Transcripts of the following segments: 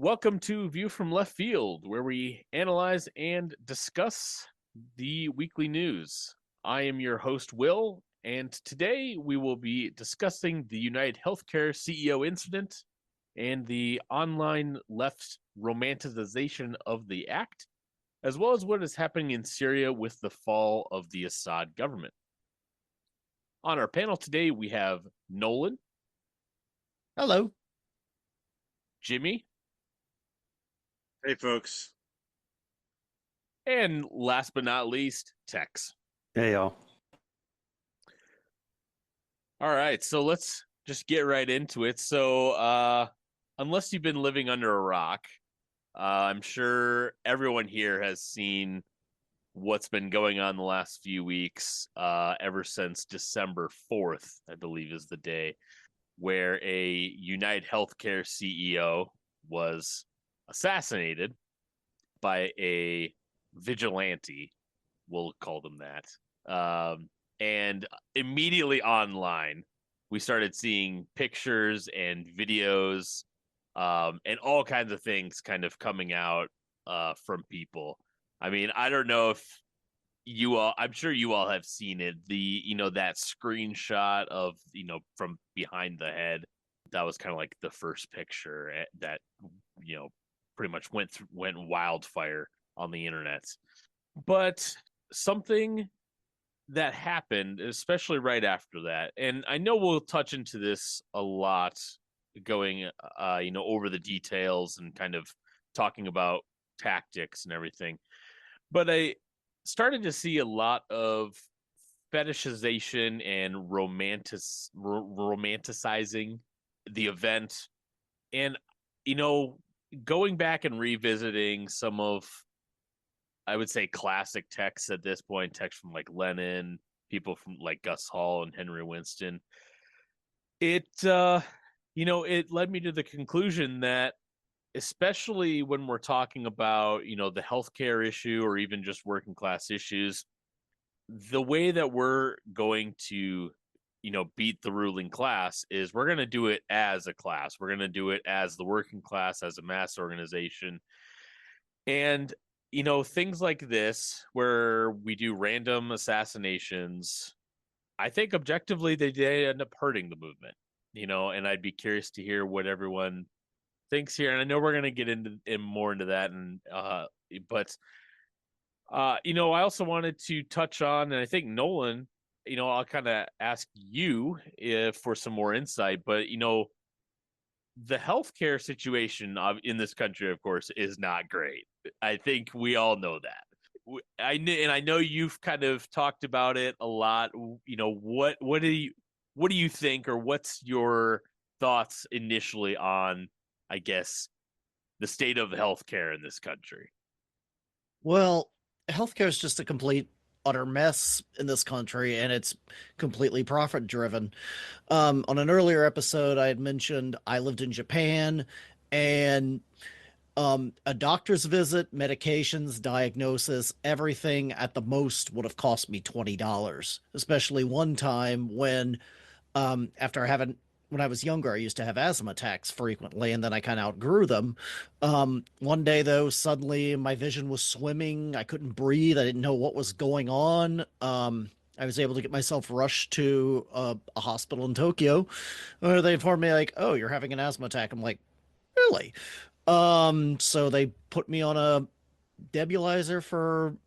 Welcome to View from Left Field, where we analyze and discuss the weekly news. I am your host, Will, and today we will be discussing the United Healthcare CEO incident and the online left romanticization of the act, as well as what is happening in Syria with the fall of the Assad government. On our panel today, we have Nolan, Hello. Jimmy, Hey, folks. and last but not least, Tex. Hey, y'all. All right, so let's just get right into it. Unless you've been living under a rock, I'm sure everyone here has seen what's been going on the last few weeks, ever since December 4th, I believe is the day, where a United Healthcare CEO was assassinated by a vigilante. We'll call them that. And immediately online, we started seeing pictures and videos, and all kinds of things kind of coming out from people. I mean, I don't know if you all, I'm sure you all have seen it. That screenshot of, from behind the head, that was kind of like the first picture that, pretty much went wildfire on the internet. But something that happened, especially right after that, and I know we'll touch into this a lot, going, over the details and kind of talking about tactics and everything. But I started to see a lot of fetishization and romanticizing the event, and going back and revisiting some of, I would say, classic texts at this point, texts from like Lenin, people from like Gus Hall and Henry Winston. It led me to the conclusion that, especially when we're talking about, the healthcare issue or even just working class issues, the way that we're going to, beat the ruling class is we're going to do it as a class. We're going to do it as the working class, as a mass organization. And things like this, where we do random assassinations, I think objectively they did end up hurting the movement. And I'd be curious to hear what everyone thinks here. And I know we're going to get more into that, and but I also wanted to touch on, and I think Nolan, I'll kind of ask you if for some more insight, but the healthcare situation in this country, of course, is not great. I think we all know that. I know you've kind of talked about it a lot. What do you think, or what's your thoughts initially on, I guess, the state of healthcare in this country? Well, healthcare is just a complete utter mess in this country, and it's completely profit driven. On an earlier episode, I had mentioned I lived in Japan, and a doctor's visit, medications, diagnosis, everything at the most would have cost me $20. Especially one time when, after having when I was younger, I used to have asthma attacks frequently, and then I kind of outgrew them. One day, though, suddenly my vision was swimming. I couldn't breathe. I didn't know what was going on. I was able to get myself rushed to a hospital in Tokyo, where they informed me, like, "Oh, you're having an asthma attack." I'm like, "Really?" So they put me on a nebulizer for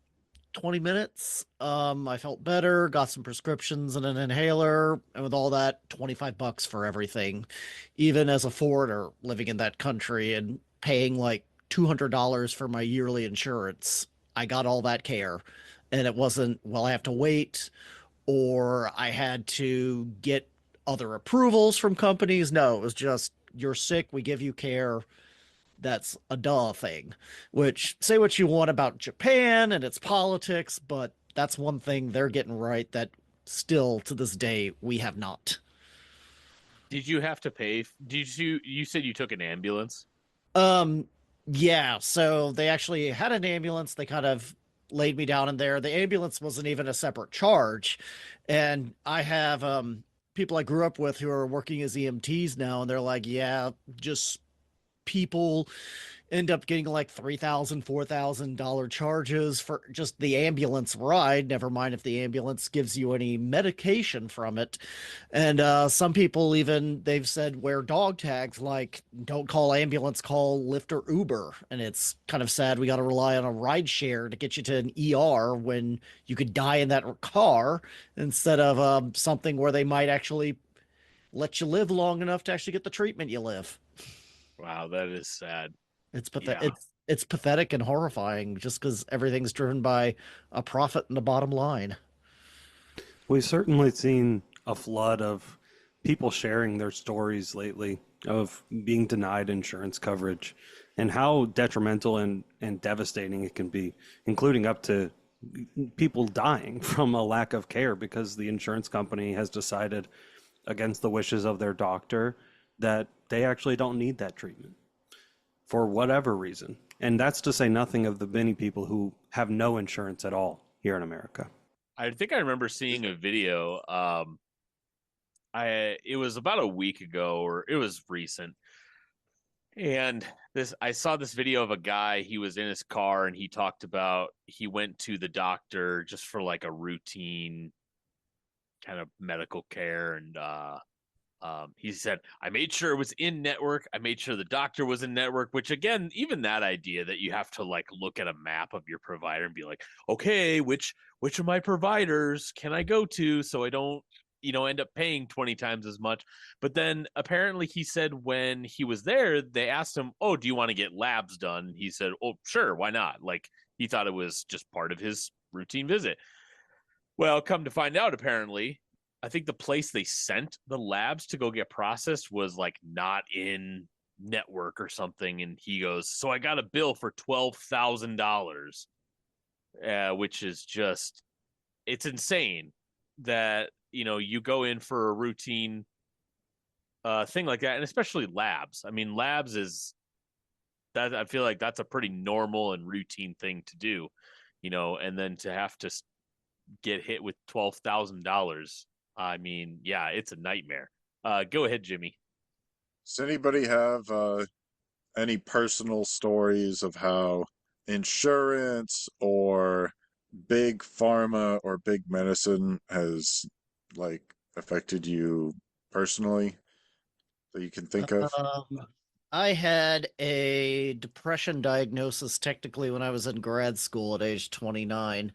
20 minutes. I felt better, got some prescriptions and an inhaler, and with all that, $25 for everything. Even as a foreigner living in that country and paying like $200 for my yearly insurance, I got all that care. And it wasn't, well, I have to wait or I had to get other approvals from companies. No, it was just, you're sick, we give you care. That's a duh thing. Which, say what you want about Japan and its politics, but that's one thing they're getting right that still to this day we have not. Did you have to pay? You said you took an ambulance? Um, yeah, so they actually had an ambulance. They kind of laid me down in there. The ambulance wasn't even a separate charge. And I have people I grew up with who are working as EMTs now, and they're like, yeah, just people end up getting like $3,000, $4,000 charges for just the ambulance ride. Never mind if the ambulance gives you any medication from it. And some people even they've said wear dog tags like don't call ambulance, call Lyft or Uber. And it's kind of sad we got to rely on a ride share to get you to an ER when you could die in that car instead of something where they might actually let you live long enough to actually get the treatment you live. Wow, that is sad. It's Yeah. it's pathetic and horrifying just because everything's driven by a profit and a bottom line. We've certainly seen a flood of people sharing their stories lately of being denied insurance coverage and how detrimental and devastating it can be, including up to people dying from a lack of care because the insurance company has decided against the wishes of their doctor that they actually don't need that treatment for whatever reason. And that's to say nothing of the many people who have no insurance at all here in America. I think I remember seeing a video. It was about a week ago, or it was recent. And I saw this video of a guy. He was in his car and he talked about he went to the doctor just for like a routine kind of medical care, and he said, I made sure it was in network. I made sure the doctor was in network, which again, even that idea that you have to like look at a map of your provider and be like, okay, which of my providers can I go to so I don't, end up paying 20 times as much. But then apparently he said when he was there, they asked him, oh, do you want to get labs done? He said, oh, sure, why not? Like he thought it was just part of his routine visit. Well, come to find out, apparently, I think the place they sent the labs to go get processed was like not in network or something. And he goes, so I got a bill for $12,000, which is just, it's insane that, you go in for a routine thing like that. And especially labs. I mean, labs is that I feel like that's a pretty normal and routine thing to do, and then to have to get hit with $12,000. I mean, yeah, it's a nightmare. Go ahead, Jimmy. Does anybody have any personal stories of how insurance or big pharma or big medicine has like affected you personally that you can think of? I had a depression diagnosis technically when I was in grad school at age 29.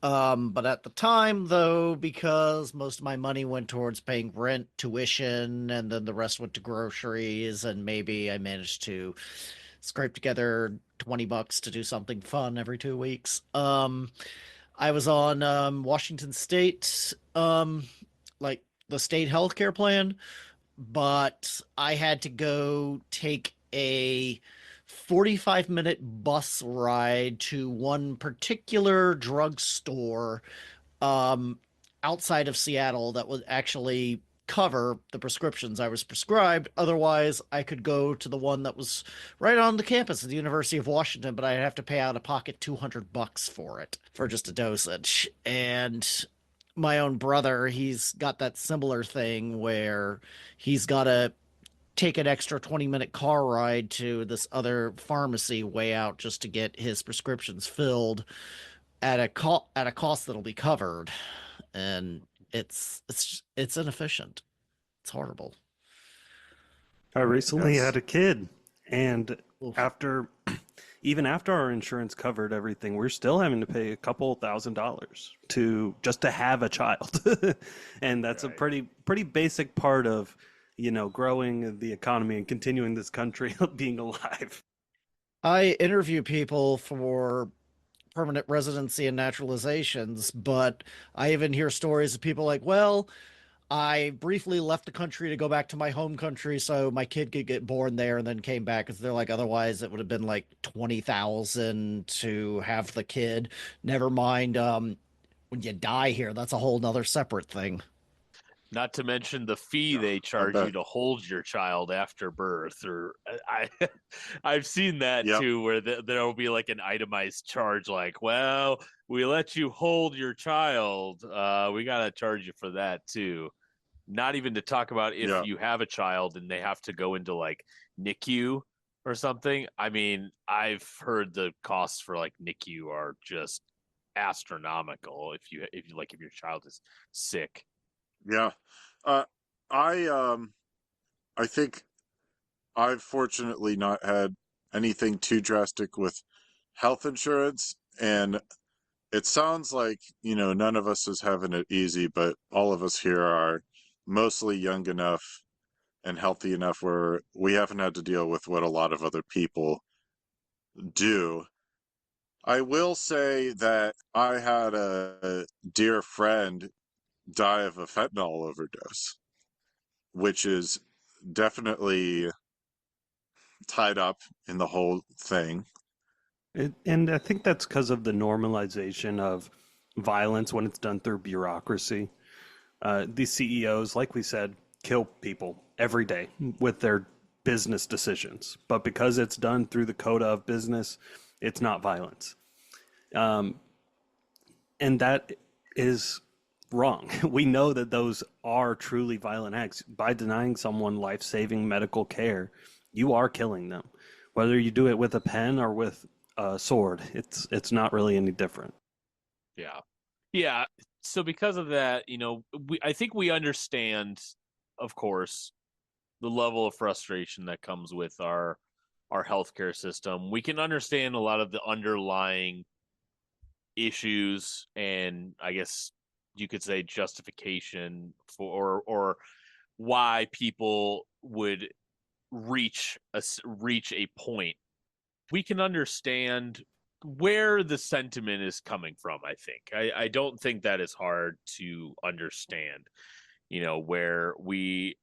But at the time, though, because most of my money went towards paying rent, tuition, and then the rest went to groceries, and maybe I managed to scrape together $20 to do something fun every 2 weeks. I was on Washington State, like the state healthcare plan, but I had to go take a 45-minute bus ride to one particular drugstore um, outside of Seattle that would actually cover the prescriptions I was prescribed. Otherwise, I could go to the one that was right on the campus of the University of Washington, but I'd have to pay out of pocket $200 for it for just a dosage. And my own brother, he's got that similar thing where he's got to take an extra 20-minute car ride to this other pharmacy way out just to get his prescriptions filled at a cost that'll be covered, and it's inefficient. It's horrible. I recently Yes. had a kid, and Oof. after even after our insurance covered everything, we're still having to pay a couple $1,000s to just to have a child. And that's a Right. pretty basic part of, growing the economy and continuing this country being alive. I interview people for permanent residency and naturalizations, but I even hear stories of people like, well, I briefly left the country to go back to my home country so my kid could get born there and then came back because they're like, otherwise it would have been like 20,000 to have the kid. Never mind, when you die here, that's a whole nother separate thing. Not to mention the fee Oh, they I charge you bet. to hold your child after birth, or I've seen that Yep. too, where there will be like an itemized charge, like, well, we let you hold your child, we gotta charge you for that too. Not even to talk about if Yeah. you have a child and they have to go into like NICU. or something. I mean, I've heard the costs for like NICU are just astronomical if your child is sick. Yeah. Uh, I think I've fortunately not had anything too drastic with health insurance, and it sounds like, none of us is having it easy, but all of us here are mostly young enough and healthy enough where we haven't had to deal with what a lot of other people do. I will say that I had a dear friend die of a fentanyl overdose, which is definitely tied up in the whole thing. And I think that's because of the normalization of violence when it's done through bureaucracy. These CEOs, like we said, kill people every day with their business decisions. But because it's done through the coda of business, it's not violence. Um, and that is wrong. We know that those are truly violent acts. By denying someone life-saving medical care, you are killing them. Whether you do it with a pen or with a sword, it's not really any different. Yeah. Yeah. So because of that, I think we understand, of course, the level of frustration that comes with our healthcare system. We can understand a lot of the underlying issues and I guess you could say justification for or why people would reach a point. We can understand where the sentiment is coming from. I think I don't think that is hard to understand. Where working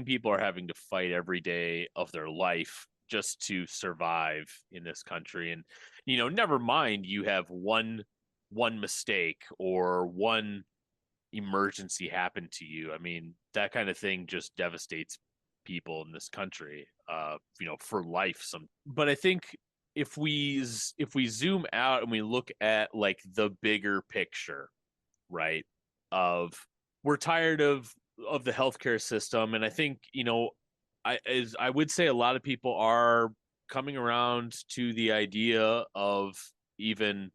people are having to fight every day of their life just to survive in this country, and never mind you have one mistake or one emergency happen to you. I mean, that kind of thing just devastates people in this country, for life. But I think if we zoom out and we look at like the bigger picture, right? Of we're tired of the healthcare system, and I think I would say a lot of people are coming around to the idea of even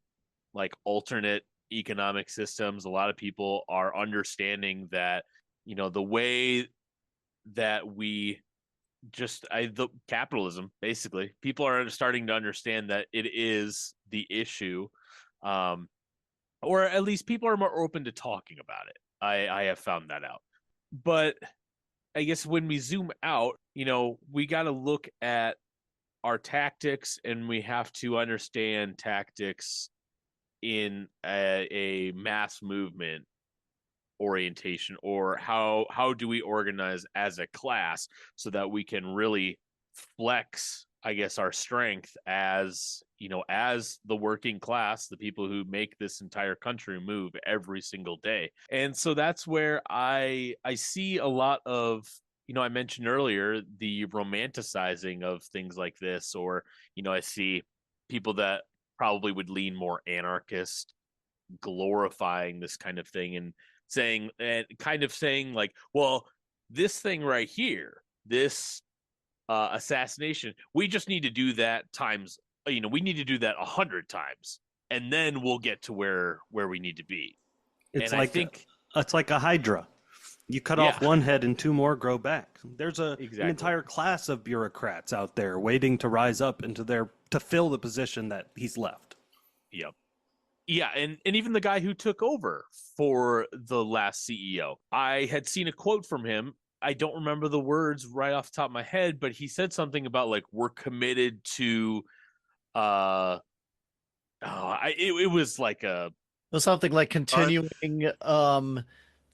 like alternate economic systems. A lot of people are understanding that the way that we the capitalism, basically, people are starting to understand that it is the issue, um or at least people are more open to talking about it. I have found that out. But I guess when we zoom out, we got to look at our tactics, and we have to understand tactics in a mass movement orientation, or how do we organize as a class so that we can really flex, I guess, our strength as as the working class, the people who make this entire country move every single day. And so that's where I see a lot of, I mentioned earlier the romanticizing of things like this, or I see people that probably would lean more anarchist, glorifying this kind of thing, and saying like, well, this thing right here, this assassination, we just need to do that times, we need to do that 100 times, and then we'll get to where we need to be. It's And I like think, it's like a hydra. You cut yeah, off one head and two more grow back. There's an exactly. entire class of bureaucrats out there waiting to rise up to fill the position that he's left. Yep. Yeah, and even the guy who took over for the last CEO, I had seen a quote from him. I don't remember the words right off the top of my head, but he said something about like, we're committed to uh it was like a It was something like Un- continuing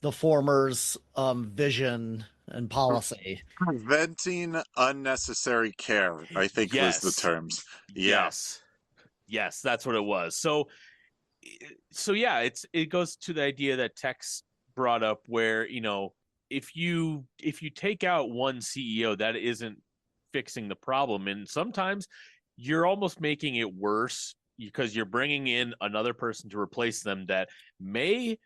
the former's vision and policy. Preventing unnecessary care, I think was the yes, terms. Yeah. yes, yes, that's what it was. So yeah, it goes to the idea that Tex brought up, where if you take out one CEO, that isn't fixing the problem, and sometimes you're almost making it worse because you're bringing in another person to replace them that may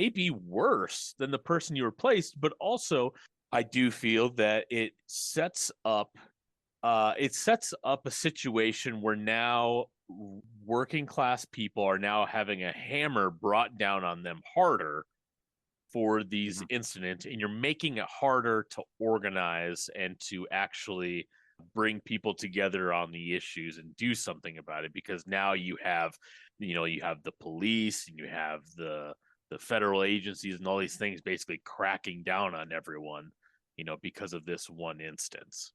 be worse than the person you replaced, but also I do feel that it sets up a situation where now working class people are now having a hammer brought down on them harder for these incidents, and you're making it harder to organize and to actually bring people together on the issues and do something about it, because now you have the police and you have the federal agencies and all these things basically cracking down on everyone, because of this one instance.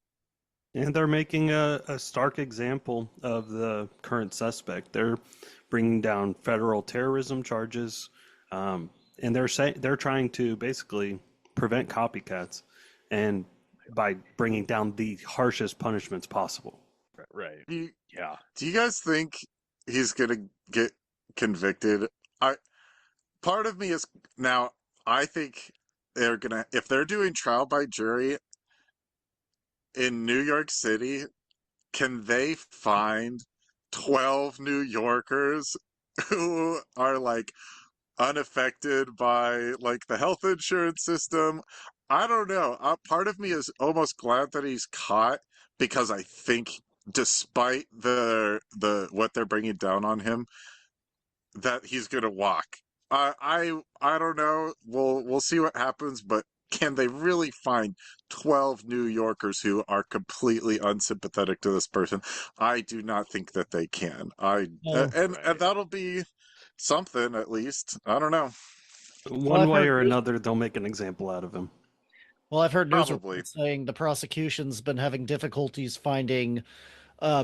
And they're making a stark example of the current suspect. They're bringing down federal terrorism charges, and they're trying to basically prevent copycats, and by bringing down the harshest punishments possible. Right. Do you, Yeah. do you guys think he's gonna get convicted? I Part of me is now. I think they're gonna, if they're doing trial by jury in New York City, can they find 12 New Yorkers who are like unaffected by like the health insurance system? I don't know. Part of me is almost glad that he's caught, because I think despite the what they're bringing down on him, that he's gonna walk. I don't know. We'll see what happens, but can they really find 12 New Yorkers who are completely unsympathetic to this person? I do not think that they can. Oh, And Right. that'll be something, at least. I don't know. well, One way or another, they'll make an example out of him. I've heard news Probably. reports saying the prosecution's been having difficulties finding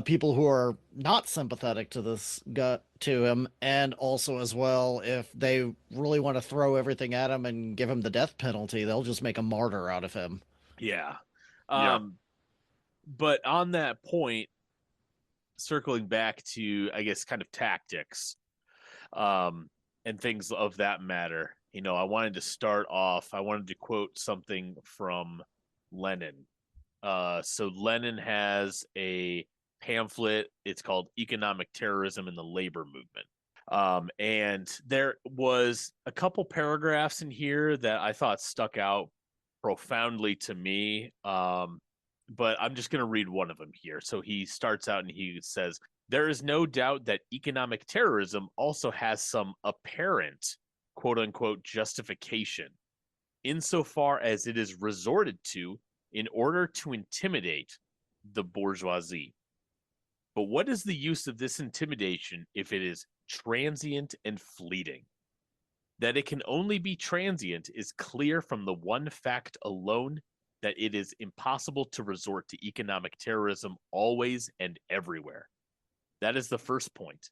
people who are not sympathetic to this guy to him, and also as well, if they really want to throw everything at him and give him the death penalty, they'll just make a martyr out of him. Yeah. Yeah. But on that point, circling back to, I guess, kind of tactics, and things of that matter, I wanted to quote something from Lenin. So Lenin has a pamphlet. It's called Economic Terrorism in the Labor Movement. And there was a couple paragraphs in here that I thought stuck out profoundly to me. But I'm just going to read one of them here. So he starts out and he says, "There is no doubt that economic terrorism also has some apparent, quote unquote, justification, insofar as it is resorted to in order to intimidate the bourgeoisie. But what is the use of this intimidation if it is transient and fleeting? That it can only be transient is clear from the one fact alone, that it is impossible to resort to economic terrorism always and everywhere. That is the first point.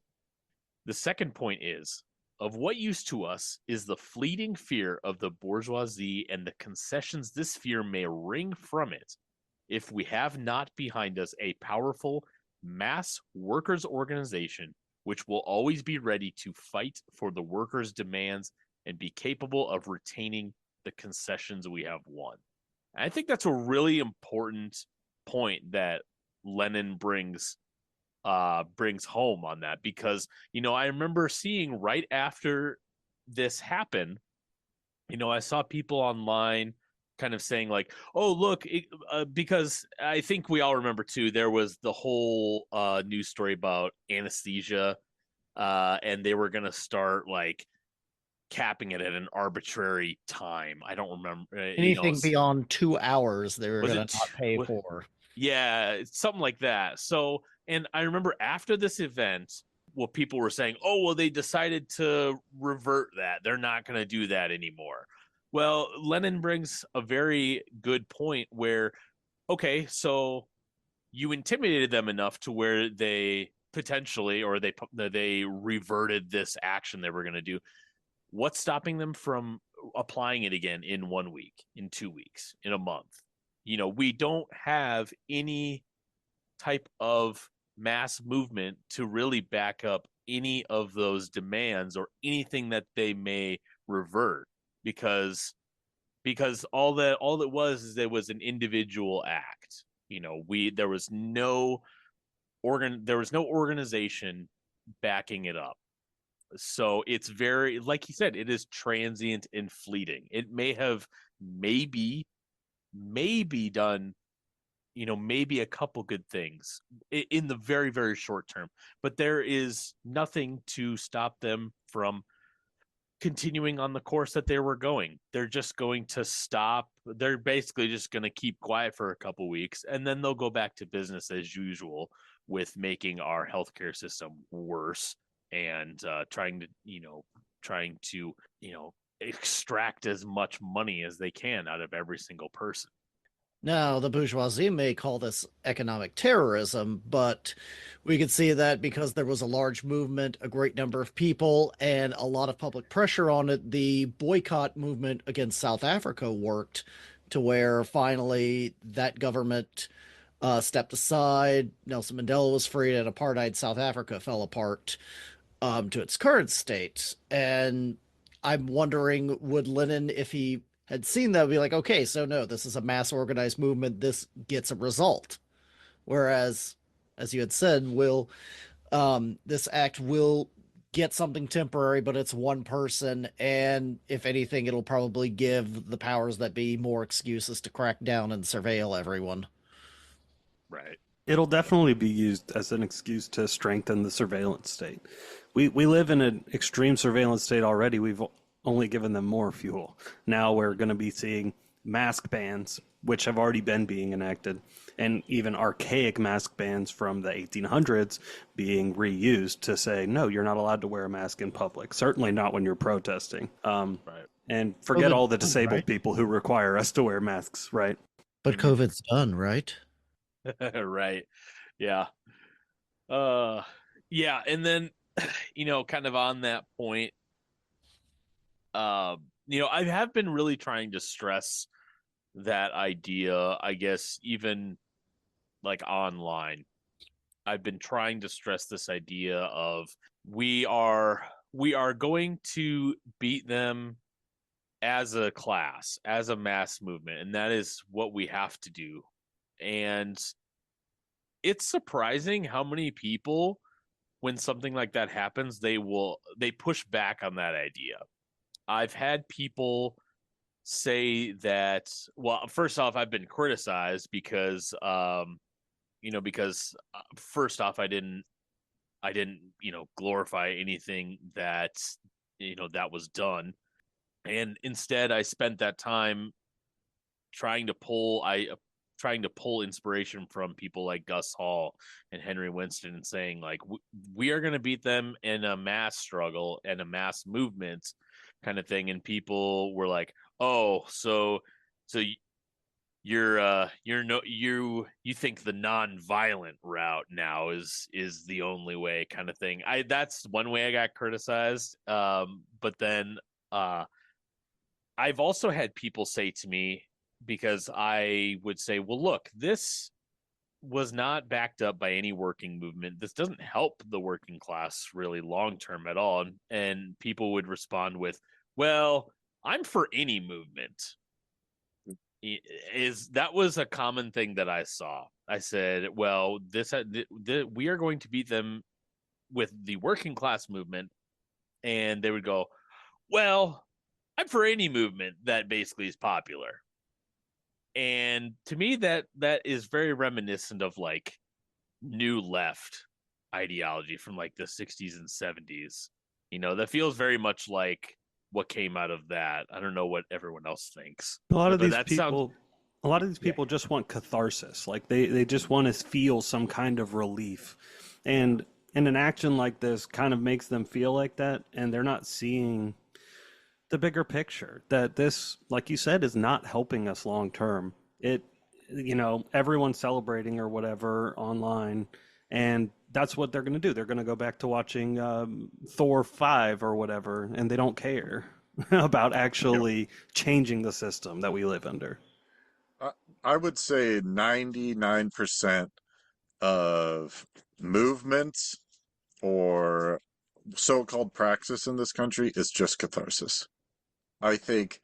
The second point is, of what use to us is the fleeting fear of the bourgeoisie and the concessions this fear may wring from it, if we have not behind us a powerful mass workers' organization which will always be ready to fight for the workers' demands and be capable of retaining the concessions we have won." And I think that's a really important point that Lenin brings home on that, because I remember seeing right after this happened, I saw people online kind of saying like, "Oh, look," because I think we all remember too, there was the whole news story about anesthesia, and they were gonna start like capping it at an arbitrary time. I don't remember, Anything beyond 2 hours, they were was going it to not pay for. yeah, it's something like that. So, and I remember after this event, well, people were saying, "Oh, well, they decided to revert that. They're not going to do that anymore." Well, Lenin brings a very good point where, okay, so you intimidated them enough to where they potentially, or they reverted this action they were going to do. What's stopping them from applying it again in 1 week, in 2 weeks, in a month? We don't have any type of mass movement to really back up any of those demands or anything that they may revert, because all it was is it was an individual act. We there was no organization backing it up. So it's very, like he said, it is transient and fleeting. It may have maybe maybe done, maybe a couple good things in the very, very short term, but there is nothing to stop them from continuing on the course that they were going. They're just going to stop. They're basically just going to keep quiet for a couple weeks, and then they'll go back to business as usual with making our healthcare system worse and trying to extract as much money as they can out of every single person. Now, the bourgeoisie may call this economic terrorism, but we could see that because there was a large movement, a great number of people, and a lot of public pressure on it, the boycott movement against South Africa worked to where finally that government stepped aside. Nelson Mandela was freed, and apartheid South Africa fell apart to its current state. And I'm wondering, would Lenin, if he had seen that, be like, okay, so no, this is a mass organized movement. This gets a result. Whereas, as you had said, this act will get something temporary, but it's one person, and if anything, it'll probably give the powers that be more excuses to crack down and surveil everyone. Right. It'll definitely be used as an excuse to strengthen the surveillance state. We live in an extreme surveillance state already. We've only given them more fuel. Now we're going to be seeing mask bans, which have already been being enacted, and even archaic mask bans from the 1800s being reused to say, no, you're not allowed to wear a mask in public. Certainly not when you're protesting. Right. And forget all the disabled right? people who require us to wear masks, right? But COVID's done, right? Right. Yeah. Yeah, and then kind of on that point, I have been really trying to stress that idea, I guess, even like online. I've been trying to stress this idea of we are going to beat them as a class, as a mass movement, and that is what we have to do. And it's surprising how many people, when something like that happens, they push back on that idea. I've had people say that, well, first off, I've been criticized because first off, I didn't glorify anything that was done, and instead I spent that time trying to pull inspiration from people like Gus Hall and Henry Winston and saying, like, we are going to beat them in a mass struggle and a mass movement kind of thing. And people were like, oh, so you think the non-violent route now is the only way, kind of thing. That's one way I got criticized. But then I've also had people say to me, because I would say, well, look, this was not backed up by any working movement. This doesn't help the working class really long term at all. And people would respond with, well, I'm for any movement. That was a common thing that I saw. I said, well, we are going to beat them with the working class movement. And they would go, well, I'm for any movement that basically is popular. And to me, that is very reminiscent of like new left ideology from like the 60s and 70s. That feels very much like what came out of that. I don't know what everyone else thinks. A lot of But these that people, a lot of these people just want catharsis. Like they just want to feel some kind of relief, and an action like this kind of makes them feel like that, and they're not seeing the bigger picture that this, like you said, is not helping us long term. Everyone's celebrating or whatever online, and that's what they're going to do. They're going to go back to watching Thor 5 or whatever, and they don't care about actually changing the system that we live under. I would say 99% of movements or so-called praxis in this country is just catharsis. I think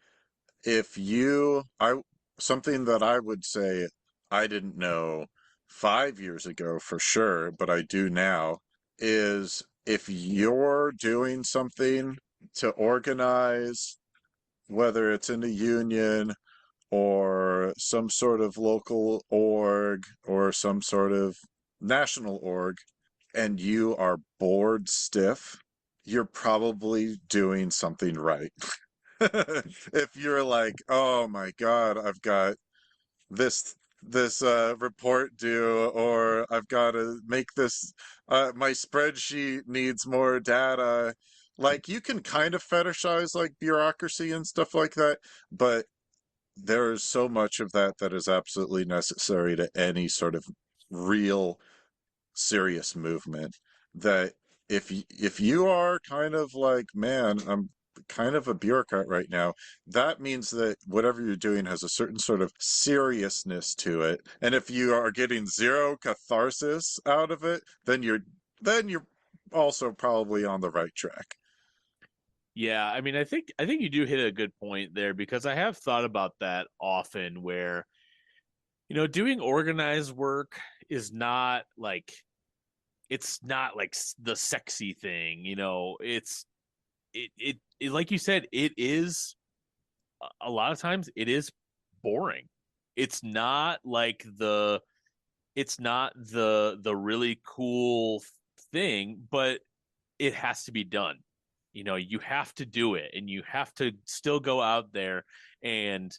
something that I would say I didn't know 5 years ago for sure, but I do now, is if you're doing something to organize, whether it's in a union or some sort of local org or some sort of national org, and you are bored stiff, you're probably doing something right. If you're like, oh my God, I've got this report due, or I've got to make this, my spreadsheet needs more data. Like, you can kind of fetishize like bureaucracy and stuff like that, but there is so much of that that is absolutely necessary to any sort of real serious movement, that if you are kind of like, man, I'm kind of a bureaucrat right now, that means that whatever you're doing has a certain sort of seriousness to it. And if you are getting zero catharsis out of it, then you're also probably on the right track. Yeah, I mean, I think you do hit a good point there, because I have thought about that often, where, doing organized work is not like, it's not like the sexy thing, it like you said, it is a lot of times it is boring. It's not like the really cool thing, but it has to be done. You have to do it, and you have to still go out there and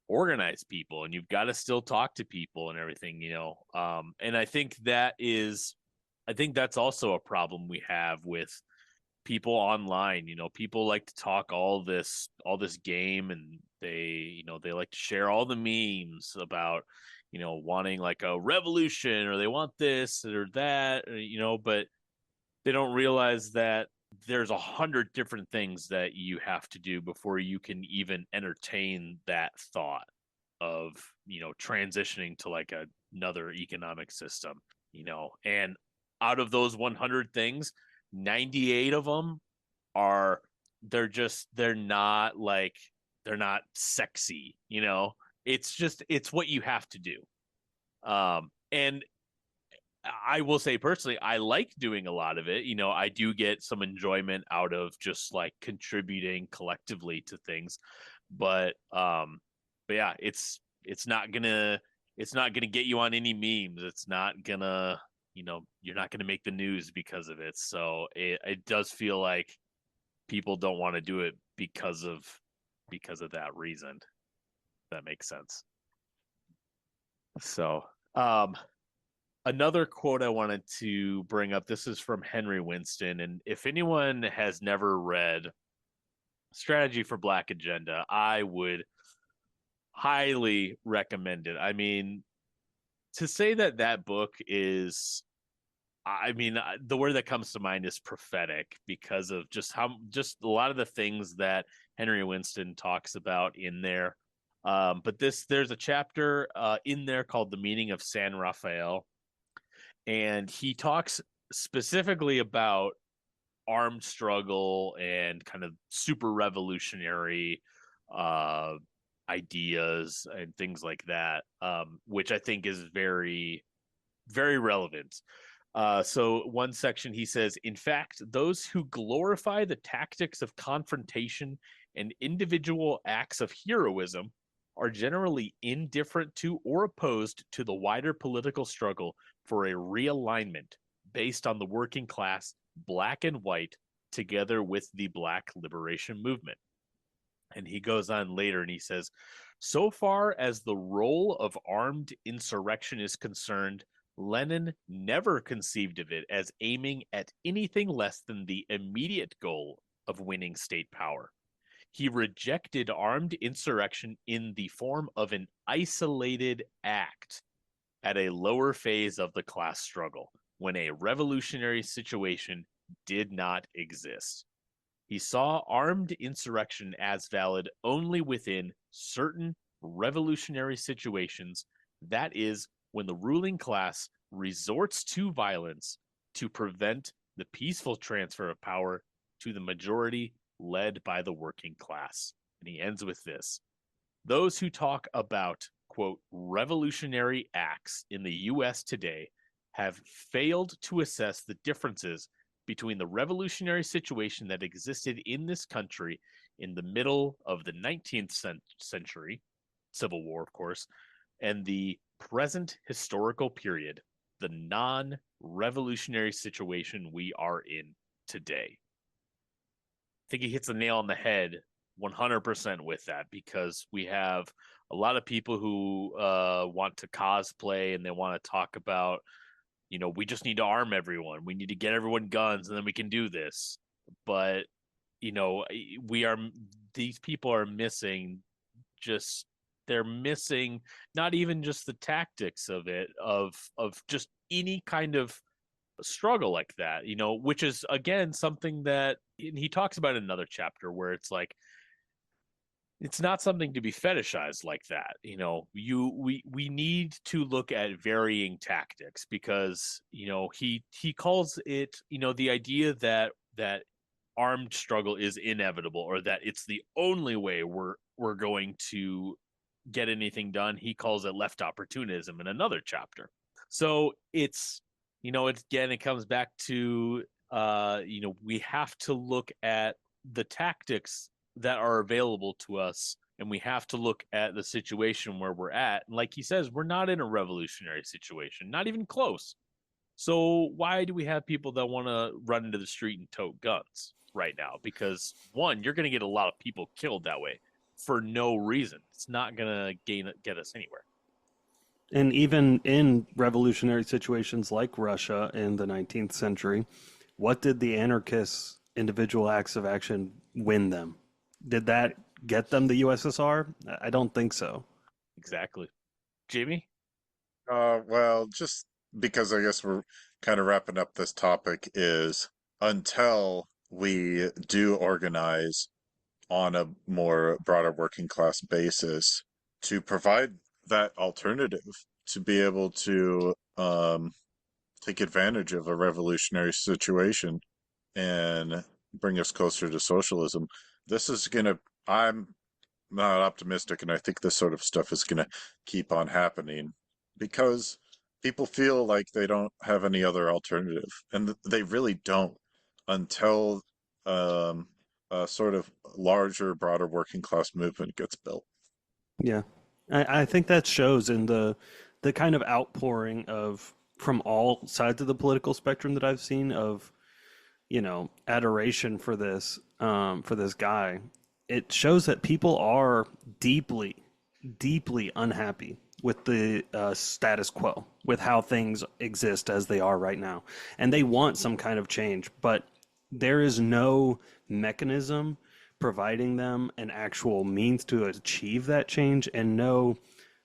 organize people, and you've got to still talk to people and everything. And I think that's also a problem we have with people online. People like to talk all this game, and they like to share all the memes about wanting like a revolution, or they want this or that, but they don't realize that there's 100 different things that you have to do before you can even entertain that thought of transitioning to like another economic system. And out of those 100 things, 98 of them are they're not sexy. It's what you have to do. And I will say personally, I like doing a lot of it. I do get some enjoyment out of just like contributing collectively to things, but yeah, it's not gonna get you on any memes. It's not gonna, you're not gonna make the news because of it. So it does feel like people don't want to do it because of that reason. If that makes sense. So, another quote I wanted to bring up. This is from Henry Winston, and if anyone has never read Strategy for Black Agenda, I would highly recommend it. I mean, to say that book is, I mean, the word that comes to mind is prophetic, because of just a lot of the things that Henry Winston talks about in there. But there's a chapter in there called "The Meaning of San Rafael," and he talks specifically about armed struggle and kind of super revolutionary uh, ideas and things like that, which I think is very, very relevant. So one section he says, in fact, those who glorify the tactics of confrontation and individual acts of heroism are generally indifferent to or opposed to the wider political struggle for a realignment based on the working class, black and white, together with the Black Liberation Movement. And he goes on later and he says, so far as the role of armed insurrection is concerned, Lenin never conceived of it as aiming at anything less than the immediate goal of winning state power. He rejected armed insurrection in the form of an isolated act at a lower phase of the class struggle, when a revolutionary situation did not exist. He saw armed insurrection as valid only within certain revolutionary situations, that is, when the ruling class resorts to violence to prevent the peaceful transfer of power to the majority led by the working class. And he ends with this: those who talk about, quote, revolutionary acts in the U.S. today have failed to assess the differences between the revolutionary situation that existed in this country in the middle of the 19th century Civil War, of course, and the present historical period, the non-revolutionary situation we are in today. I think he hits the nail on the head 100% with that, because we have a lot of people who want to cosplay and they want to talk about, we just need to arm everyone. We need to get everyone guns and then we can do this. But, we are, these people are missing just, they're missing not even just the tactics of it, of just any kind of struggle like that, which is again something that he talks about in another chapter, where it's like, it's not something to be fetishized like that. We need to look at varying tactics, because he calls it, the idea that armed struggle is inevitable, or that it's the only way we're going to get anything done. He calls it left opportunism in another chapter. So it's, again, it comes back to, we have to look at the tactics that are available to us, and we have to look at the situation where we're at. And like he says, we're not in a revolutionary situation, not even close. So why do we have people that want to run into the street and tote guns right now? Because one, you're going to get a lot of people killed that way for no reason. It's not going to get us anywhere. And even in revolutionary situations like Russia in the 19th century, what did the anarchists' individual acts of action win them? Did that get them the USSR? I don't think so. Exactly. Jamie? Well, just because I guess we're kind of wrapping up this topic, is until we do organize on a more broader working class basis to provide that alternative, to be able to take advantage of a revolutionary situation and bring us closer to socialism. This is gonna, I'm not optimistic, and I think this sort of stuff is gonna keep on happening because people feel like they don't have any other alternative, and they really don't until a sort of larger, broader working class movement gets built. Yeah. I think that shows in the kind of outpouring of from all sides of the political spectrum that I've seen of, adoration for this guy. It shows that people are deeply, deeply unhappy with the status quo, with how things exist as they are right now. And they want some kind of change, but there is no mechanism providing them an actual means to achieve that change, and no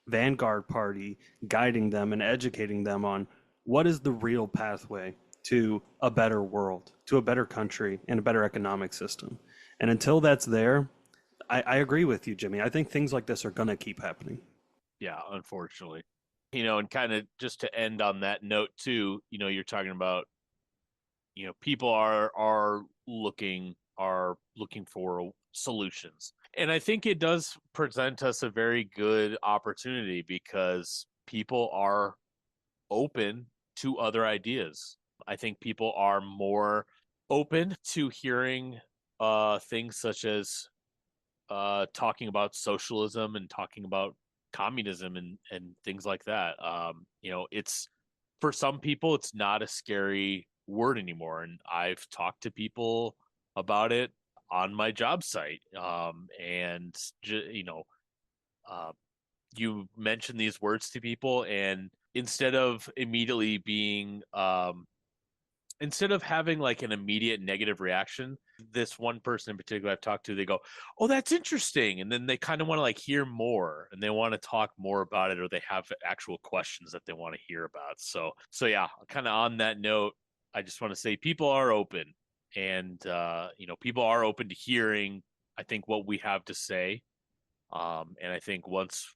vanguard party guiding them and educating them on what is the real pathway to a better world, to a better country, and a better economic system. And until that's there, I agree with you, Jimmy. I think things like this are going to keep happening. Yeah, unfortunately. And kind of just to end on that note too, you're talking about, people are looking for solutions. And I think it does present us a very good opportunity, because people are open to other ideas. I think people are more open to hearing things such as talking about socialism and talking about communism and things like that. It's, for some people, it's not a scary word anymore. And I've talked to people about it on my job site. Uh, you mention these words to people, and instead of immediately being instead of having like an immediate negative reaction, this one person in particular I've talked to, they go, "Oh, that's interesting," and then they kind of want to like hear more, and they want to talk more about it, or they have actual questions that they want to hear about. So yeah, kind of on that note, I just want to say people are open, and people are open to hearing, I think, what we have to say, and I think once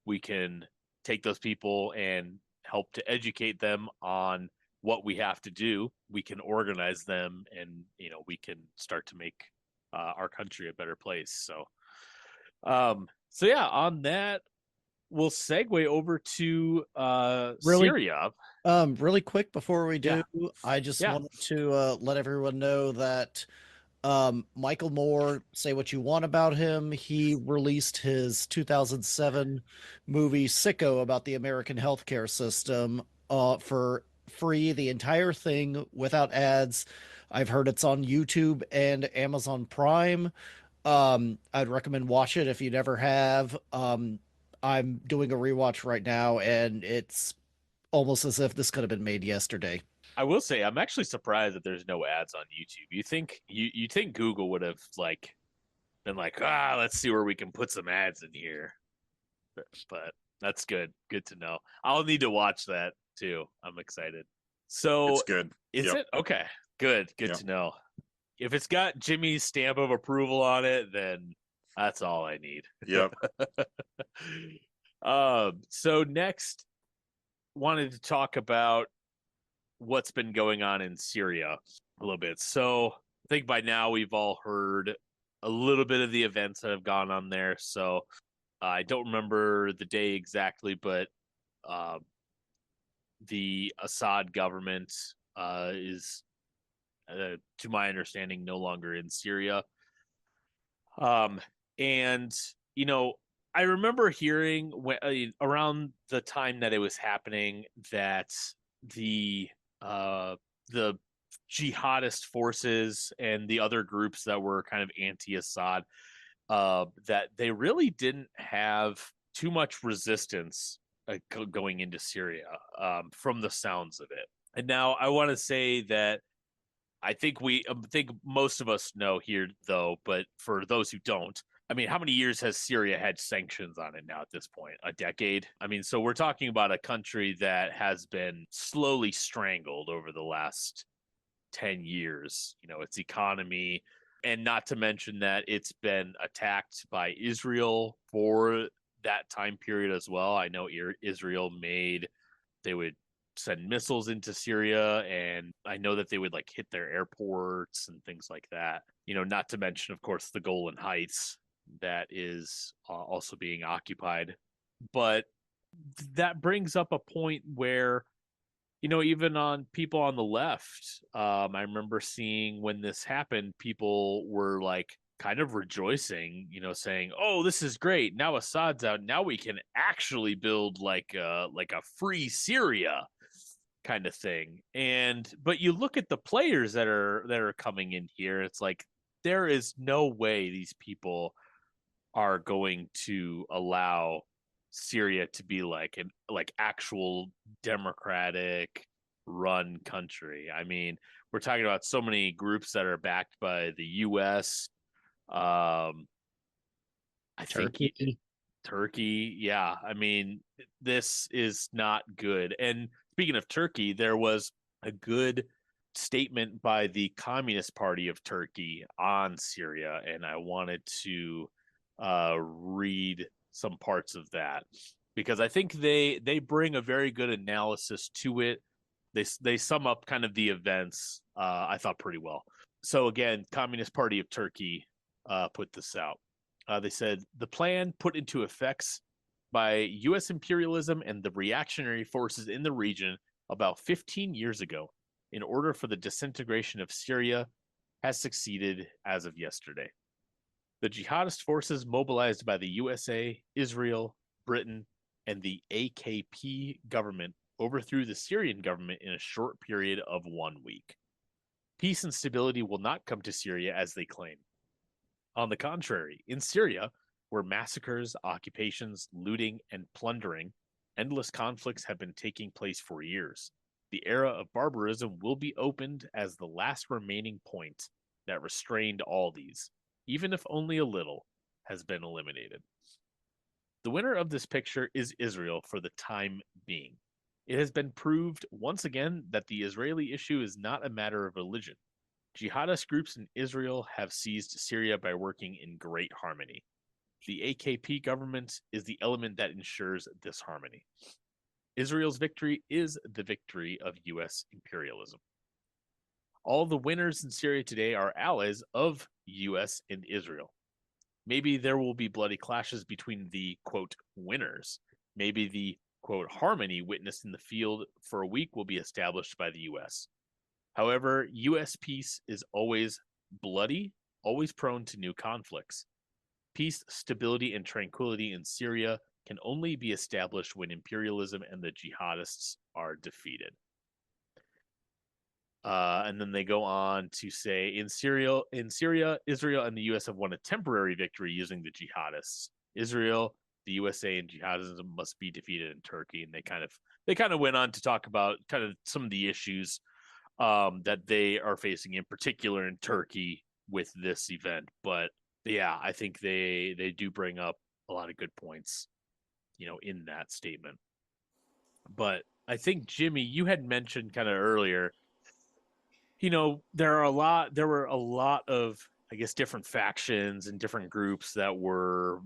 we can take those people and help to educate them on what we have to do, we can organize them, and we can start to make our country a better place. So yeah, on that, we'll segue over to Really, Syria. really quick before we Yeah, do, I just yeah, wanted to let everyone know that Michael Moore, say what you want about him. He released his 2007 movie Sicko about the American healthcare system for free, the entire thing without ads. I've heard it's on YouTube and Amazon Prime. I'd recommend watch it if you never have. I'm doing a rewatch right now, and it's almost as if this could have been made yesterday. I will say I'm actually surprised that there's no ads on YouTube. You think Google would have like been like, let's see where we can put some ads in here. But that's good. Good to know. I'll need to watch that too. I'm excited. So It's good. is Yep. it? Okay. Good. Good Yep. to know. If it's got Jimmy's stamp of approval on it, then that's all I need. Yep. So next wanted to talk about what's been going on in Syria a little bit. So I think by now we've all heard a little bit of the events that have gone on there. So I don't remember the day exactly, but the Assad government is, to my understanding, no longer in Syria. And you know, I remember hearing around the time that it was happening that the the jihadist forces and the other groups that were kind of anti-Assad, that they really didn't have too much resistance going into Syria, from the sounds of it. And now I want to say that I think most of us know here, though, but for those who don't, I mean, how many years has Syria had sanctions on it now at this point? A decade? I mean, so we're talking about a country that has been slowly strangled over the last 10 years, its economy, and not to mention that it's been attacked by Israel for that time period as well. I know Israel they would send missiles into Syria, and I know that they would like hit their airports and things like that. Not to mention, of course, the Golan Heights that is also being occupied. But that brings up a point where, even on people on the left, I remember seeing when this happened, people were like kind of rejoicing, saying, "Oh, this is great. Now Assad's out. Now we can actually build like a free Syria kind of thing." But you look at the players that are coming in here, it's like there is no way these people are going to allow Syria to be like an actual democratic run country. I mean, we're talking about so many groups that are backed by the US. I Turkey. think Turkey, yeah. I mean, this is not good. And speaking of Turkey, there was a good statement by the Communist Party of Turkey on Syria, and I wanted to read some parts of that because I think they bring a very good analysis to it. They sum up kind of the events, I thought, pretty well. So again, Communist Party of Turkey put this out. They said the plan put into effect by U.S. imperialism and the reactionary forces in the region about 15 years ago in order for the disintegration of Syria has succeeded as of yesterday. The jihadist forces mobilized by the USA, Israel, Britain, and the AKP government overthrew the Syrian government in a short period of 1 week. Peace and stability will not come to Syria as they claim. On the contrary, in Syria, where massacres, occupations, looting, and plundering, endless conflicts have been taking place for years, the era of barbarism will be opened as the last remaining point that restrained all these, even if only a little, has been eliminated. The winner of this picture is Israel for the time being. It has been proved once again that the Israeli issue is not a matter of religion. Jihadist groups in Israel have seized Syria by working in great harmony. The AKP government is the element that ensures this harmony. Israel's victory is the victory of U.S. imperialism. All the winners in Syria today are allies of U.S. and Israel. Maybe there will be bloody clashes between the, quote, winners. Maybe the, quote, harmony witnessed in the field for a week will be established by the U.S. However, U.S. peace is always bloody, always prone to new conflicts. Peace, stability, and tranquility in Syria can only be established when imperialism and the jihadists are defeated. And then they go on to say, in Syria, Israel and the U.S. have won a temporary victory using the jihadists. Israel, the USA, and jihadism must be defeated in Turkey. And they kind of went on to talk about kind of some of the issues that they are facing, in particular in Turkey, with this event. But yeah, I think they do bring up a lot of good points, in that statement. But I think, Jimmy, you had mentioned kind of earlier, there were a lot of, I guess, different factions and different groups that were,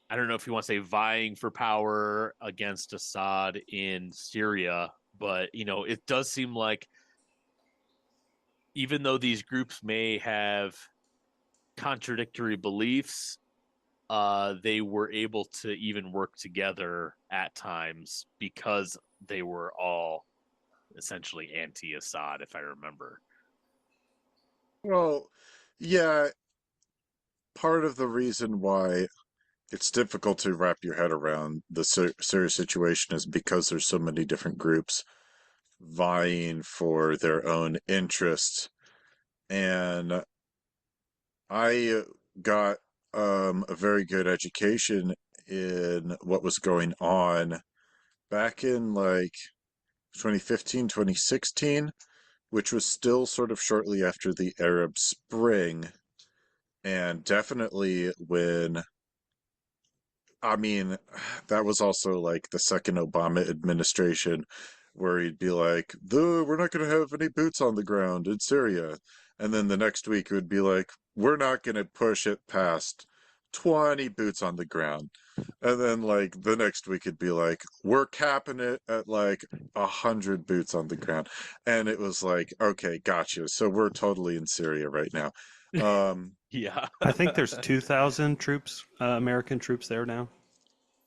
I don't know if you want to say vying for power against Assad in Syria, but it does seem like, even though these groups may have contradictory beliefs, they were able to even work together at times because they were all essentially anti-Assad, if I remember. Well, yeah, part of the reason why it's difficult to wrap your head around the Syria situation is because there's so many different groups vying for their own interests. And I got a very good education in what was going on back in like 2015, 2016, which was still sort of shortly after the Arab Spring. And definitely when, I mean, that was also like the second Obama administration where he'd be like, we're not going to have any boots on the ground in Syria. And then the next week it would be like, we're not going to push it past 20 boots on the ground. And then like the next week it'd be like, we're capping it at like 100 boots on the ground. And it was like, okay, gotcha. So we're totally in Syria right now. Yeah. I think there's 2,000 troops, American troops there now.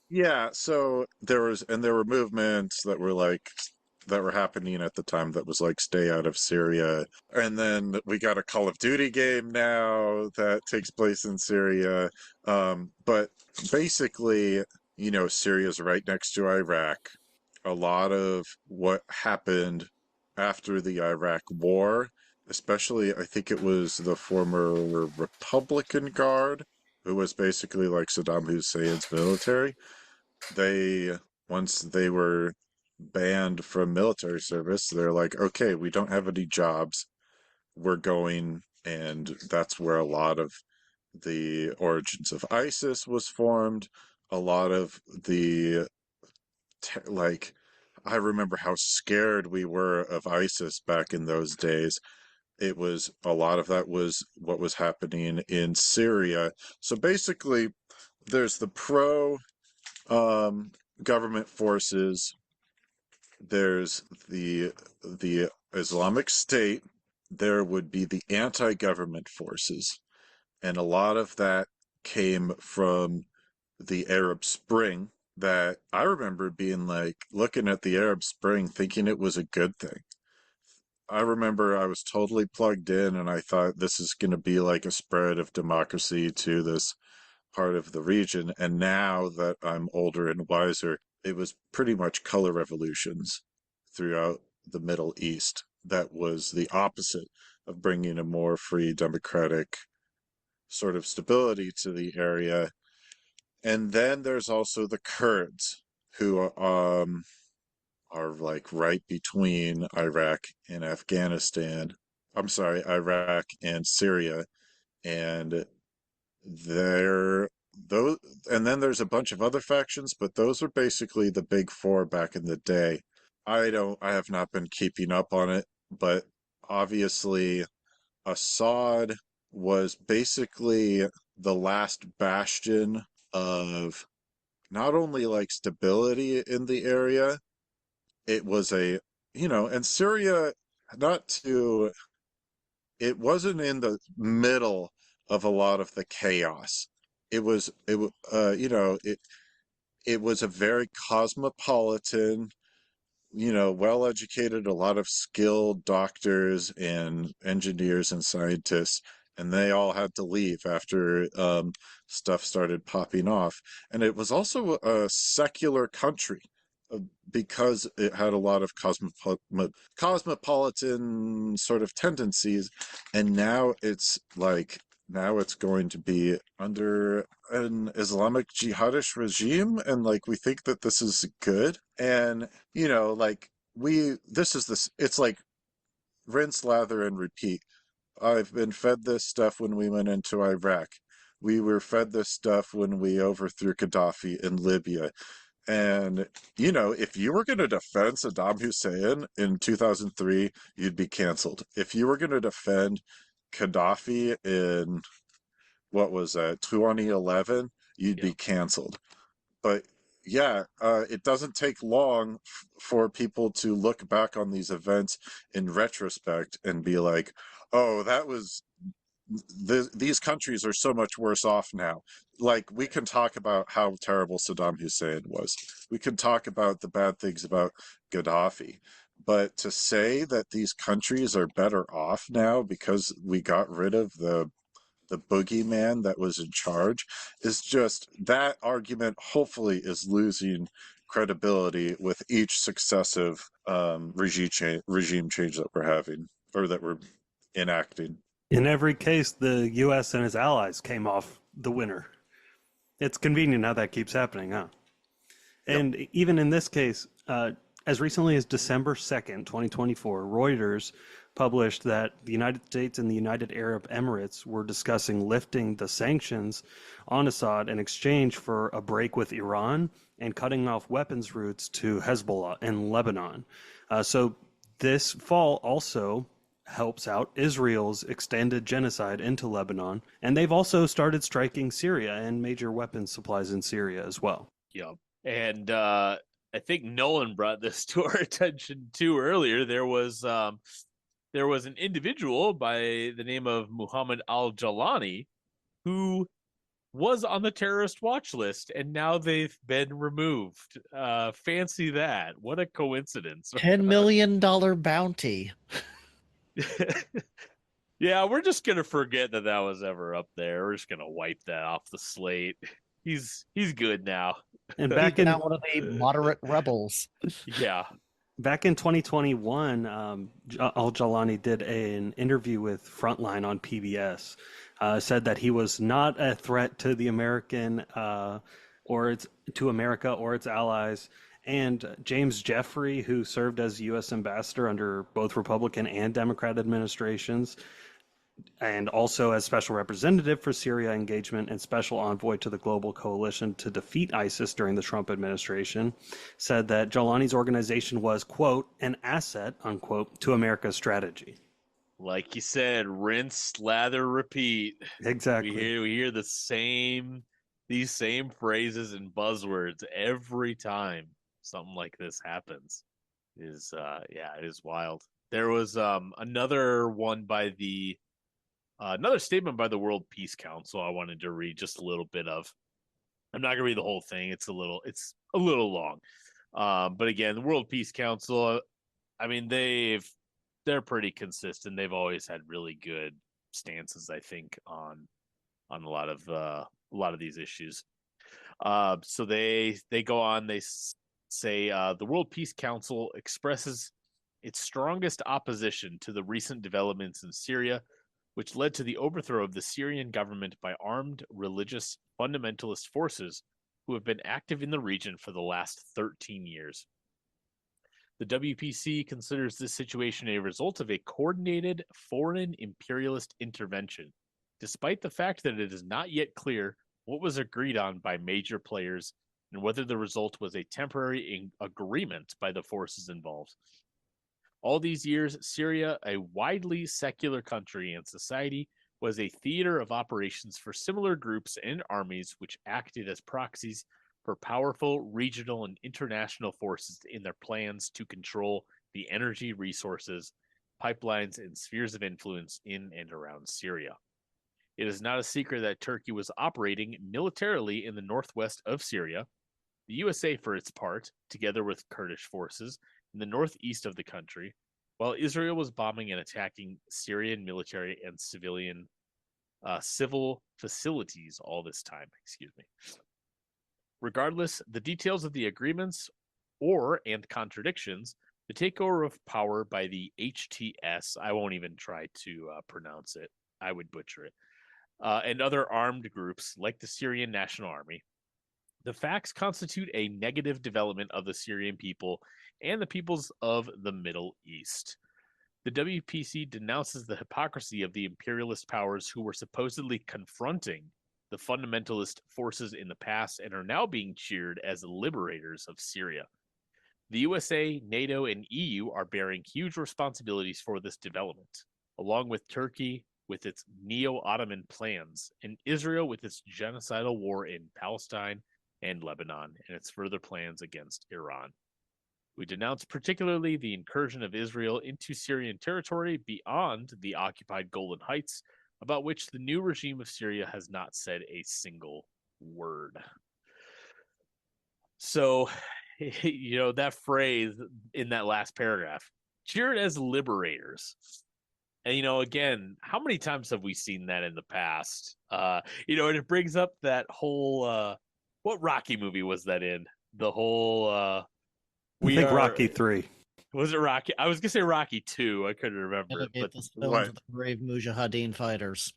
Yeah, so there were movements that were happening at the time that was like stay out of Syria. And then we got a Call of Duty game now that takes place in Syria. But basically, Syria's right next to Iraq. A lot of what happened after the Iraq War, especially I think it was the former Republican Guard, who was basically like Saddam Hussein's military. They, once they were banned from military service, they're like, okay, we don't have any jobs. We're going, and that's where a lot of the origins of ISIS was formed. A lot of the, like, I remember how scared we were of ISIS back in those days. It was a lot of that was what was happening in Syria. So basically, there's the pro um, government forces. There's the Islamic State. There would be the anti-government forces, and a lot of that came from the Arab Spring. That I remember being like looking at the Arab Spring, thinking it was a good thing. I remember I was totally plugged in, and I thought this is going to be like a spread of democracy to this part of the region. And now that I'm older and wiser, it was pretty much color revolutions throughout the Middle East. That was the opposite of bringing a more free, democratic sort of stability to the area. And then there's also the Kurds, who are like right between Iraq and Afghanistan. I'm sorry, Iraq and Syria. And there those and then there's a bunch of other factions, but those are basically the big four back in the day. I have not been keeping up on it, but obviously Assad was basically the last bastion of not only like stability in the area, it was and Syria, not to it wasn't in the middle of a lot of the chaos. It was a very cosmopolitan, well educated, a lot of skilled doctors and engineers and scientists, and they all had to leave after stuff started popping off. And it was also a secular country uh, because it had a lot of cosmopolitan sort of tendencies, and now it's going to be under an Islamic jihadist regime, and like we think that this is good. And like it's like rinse, lather, and repeat. I've been fed this stuff when we went into Iraq. We were fed this stuff when we overthrew Gaddafi in Libya. And, if you were going to defend Saddam Hussein in 2003, you'd be canceled. If you were going to defend Gaddafi in, what was that, 2011, you'd Yeah. be canceled. But yeah, it doesn't take long for people to look back on these events in retrospect and be like, oh, these countries are so much worse off now. Like, we can talk about how terrible Saddam Hussein was. We can talk about the bad things about Gaddafi. But to say that these countries are better off now because we got rid of the boogeyman that was in charge is just that argument hopefully is losing credibility with each successive regime change that we're having or that we're enacting. In every case, the U.S. and its allies came off the winner. It's convenient how that keeps happening, huh? Yep. And even in this case, as recently as December 2nd, 2024, Reuters published that the United States and the United Arab Emirates were discussing lifting the sanctions on Assad in exchange for a break with Iran and cutting off weapons routes to Hezbollah in Lebanon. So this fall also helps out Israel's extended genocide into Lebanon, and they've also started striking Syria and major weapons supplies in Syria as well. Yep. And I think Nolan brought this to our attention too earlier. There was an individual by the name of Muhammad al-Jalani who was on the terrorist watch list, and now they've been removed. Fancy that. What a coincidence. $10 million bounty. Yeah, we're just gonna forget that was ever up there. We're just gonna wipe that off the slate. He's good now. And He's back in now one of the moderate rebels. Yeah. Back in 2021, Al-Jalani did an interview with Frontline on PBS. Said that he was not a threat to the American to America or its allies. And James Jeffrey, who served as U.S. ambassador under both Republican and Democrat administrations, and also as special representative for Syria engagement and special envoy to the global coalition to defeat ISIS during the Trump administration, said that Jalani's organization was, quote, an asset, unquote, to America's strategy. Like you said, rinse, lather, repeat. Exactly. We hear these same phrases and buzzwords every time something like this happens. It is wild. There was another one by the another statement by the World Peace Council I wanted to read just a little bit of. I'm not gonna read the whole thing. It's a little long. But again, the World Peace Council, I mean, they're pretty consistent. They've always had really good stances, I think, on a lot of these issues. So they go on. They say the World Peace Council expresses its strongest opposition to the recent developments in Syria, which led to the overthrow of the Syrian government by armed religious fundamentalist forces who have been active in the region for the last 13 years. The WPC considers this situation a result of a coordinated foreign imperialist intervention, despite the fact that it is not yet clear what was agreed on by major players and whether the result was a temporary agreement by the forces involved. All these years, Syria, a widely secular country and society, was a theater of operations for similar groups and armies which acted as proxies for powerful regional and international forces in their plans to control the energy resources, pipelines, and spheres of influence in and around Syria. It is not a secret that Turkey was operating militarily in the northwest of Syria. The USA, for its part, together with Kurdish forces, in the northeast of the country, while Israel was bombing and attacking Syrian military and civil facilities all this time. Excuse me. Regardless, the details of the agreements and contradictions, the takeover of power by the HTS, I won't even try to pronounce it, I would butcher it, and other armed groups like the Syrian National Army. The facts constitute a negative development of the Syrian people and the peoples of the Middle East. The WPC denounces the hypocrisy of the imperialist powers who were supposedly confronting the fundamentalist forces in the past and are now being cheered as liberators of Syria. The USA, NATO, and EU are bearing huge responsibilities for this development, along with Turkey with its neo-Ottoman plans, and Israel with its genocidal war in Palestine and Lebanon, and its further plans against Iran. We denounce particularly the incursion of Israel into Syrian territory beyond the occupied Golan Heights, about which the new regime of Syria has not said a single word. So, that phrase in that last paragraph, cheered as liberators. And, again, how many times have we seen that in the past? And it brings up that whole, what Rocky movie was that in? The whole, I think Rocky 3. Was it Rocky? I was going to say Rocky 2. I couldn't remember. Delegate But the stones of the brave Mujahideen fighters.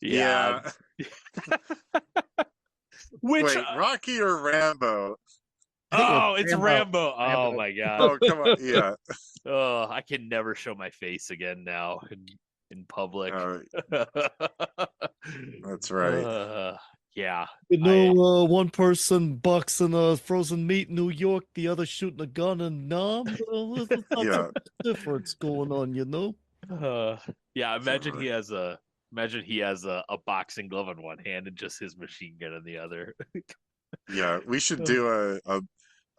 yeah. Wait, Rocky or Rambo? Oh, it's Rambo. Rambo. Oh, my God. Oh, come on. Yeah. Oh, I can never show my face again now in public. That's right. Yeah. One person boxing frozen meat in New York, the other shooting a gun in Nam. Yeah. Difference going on, Yeah. Imagine Sorry. he has a boxing glove in one hand and just his machine gun in the other. Yeah, we should do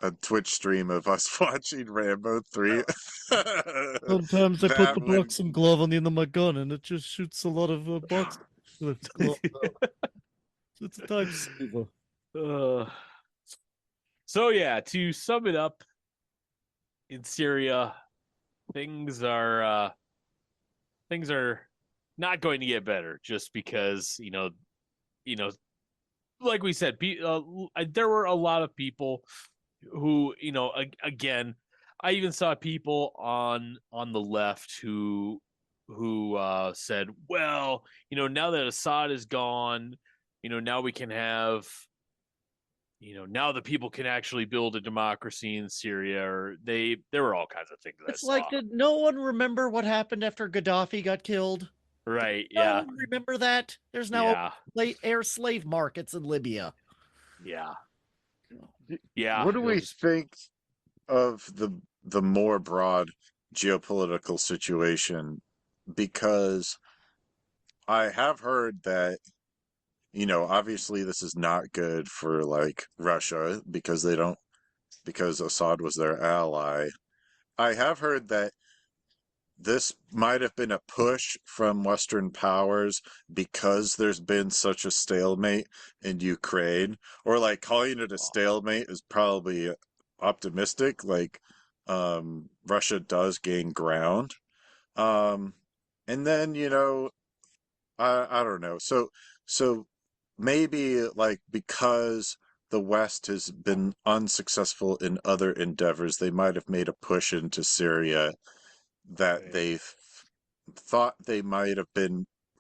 a Twitch stream of us watching Rambo 3. Sometimes I put the would- boxing glove on the end of my gun and it just shoots a lot of boxing gloves out. It's a time saver. So yeah, to sum it up, in Syria, things are not going to get better just because like we said, there were a lot of people who again, I even saw people on the left who said, well, now that Assad is gone, now we can have, now the people can actually build a democracy in Syria, or there were all kinds of things. It's like, did no one remember what happened after Gaddafi got killed? Right. No Yeah. one remember that? There's now air slave markets in Libya. Yeah. Yeah. What do we think of the more broad geopolitical situation? Because I have heard that, obviously this is not good for like Russia because Assad was their ally. I have heard that this might have been a push from Western powers because there's been such a stalemate in Ukraine, or like calling it a stalemate is probably optimistic. Like, Russia does gain ground. And then, I don't know. So maybe like because the West has been unsuccessful in other endeavors, they might have made a push into Syria that they thought they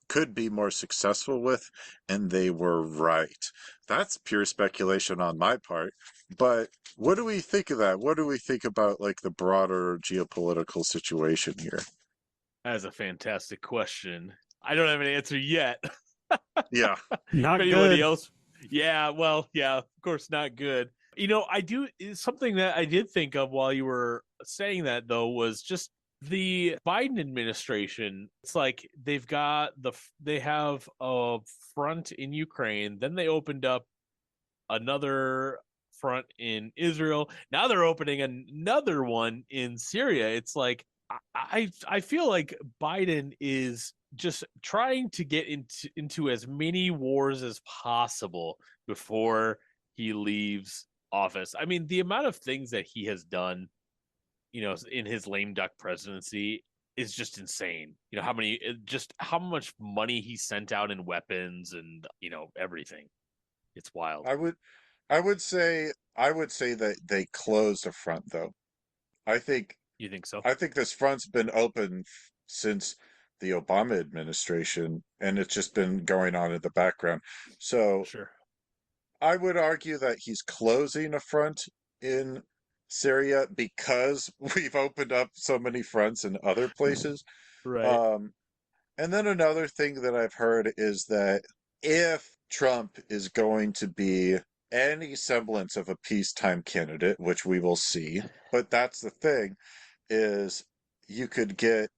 could be more successful with, and they were right. That's pure speculation on my part. But what do we think of that? What do we think about like the broader geopolitical situation here? That's a fantastic question. I don't have an answer yet. Yeah. Not anybody good. else? Yeah, well, yeah, of course not good. Something that I did think of while you were saying that though was just the Biden administration. It's like they have a front in Ukraine, then they opened up another front in Israel. Now they're opening another one in Syria. It's like I feel like Biden is just trying to get into as many wars as possible before he leaves office. I mean, the amount of things that he has done, in his lame duck presidency is just insane. How much money he sent out in weapons and, everything. It's wild. I would I would say that they closed the front though. I think You think so? I think this front's been open since the Obama administration, and it's just been going on in the background. So Sure. I would argue that he's closing a front in Syria because we've opened up so many fronts in other places. Right. Um, and then another thing that I've heard is that if Trump is going to be any semblance of a peacetime candidate, which we will see, but that's the thing, is you could get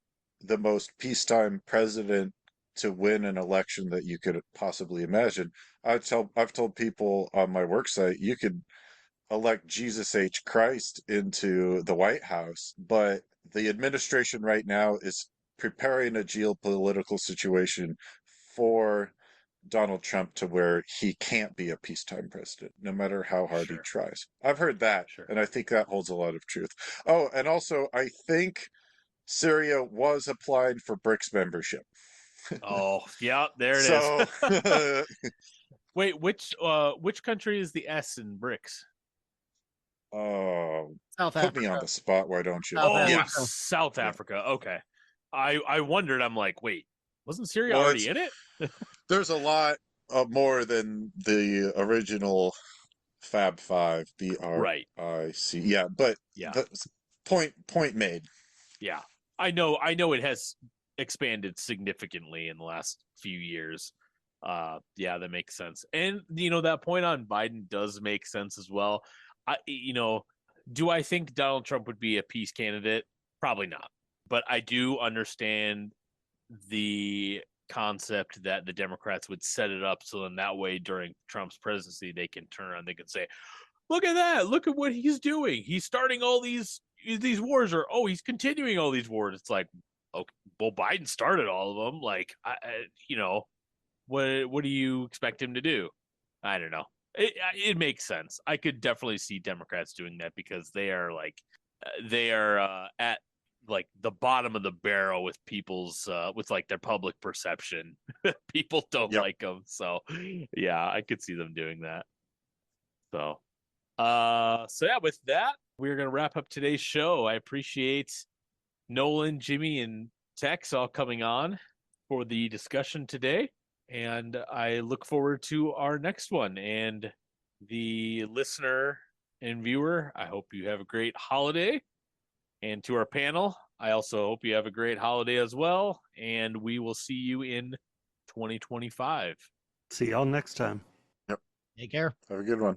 the most peacetime president to win an election that you could possibly imagine. I've told people on my work site you could elect Jesus H. Christ into the White House, but the administration right now is preparing a geopolitical situation for Donald Trump to where he can't be a peacetime president, no matter how hard he Sure. tries. I've heard that, Sure. and I think that holds a lot of truth. Oh, and also, I think Syria was applying for BRICS membership. Oh, yeah, there it is. So, Wait, which country is the S in BRICS? oh, South put me on Africa. the spot, why don't you? South Oh, Yeah, Africa. South yeah. Africa. Okay. I wondered, I'm like, wait, wasn't Syria Well, already in it? there's a lot more than the original Fab Five, Right. BRIC. Yeah, but Yeah. the point made. Yeah. I know it has expanded significantly in the last few years. Yeah, that makes sense. And that point on Biden does make sense as well. Do I think Donald Trump would be a peace candidate? Probably not. But I do understand the concept that the Democrats would set it up so then that way during Trump's presidency they can turn around, they can say, look at that, look at what he's doing, he's starting all these wars, or he's continuing all these wars. It's like, okay, well, Biden started all of them. Like, what do you expect him to do? I don't know. It makes sense. I could definitely see Democrats doing that because they are at like the bottom of the barrel with people's with like their public perception. People don't Yep. like them, so yeah, I could see them doing that. So yeah, with that, we're gonna wrap up today's show. I appreciate Nolan, Jimmy, and Tex all coming on for the discussion today, and I look forward to our next one. And the listener and viewer, I hope you have a great holiday. And to our panel, I also hope you have a great holiday as well. And we will see you in 2025. See y'all next time. Yep. Take care. Have a good one.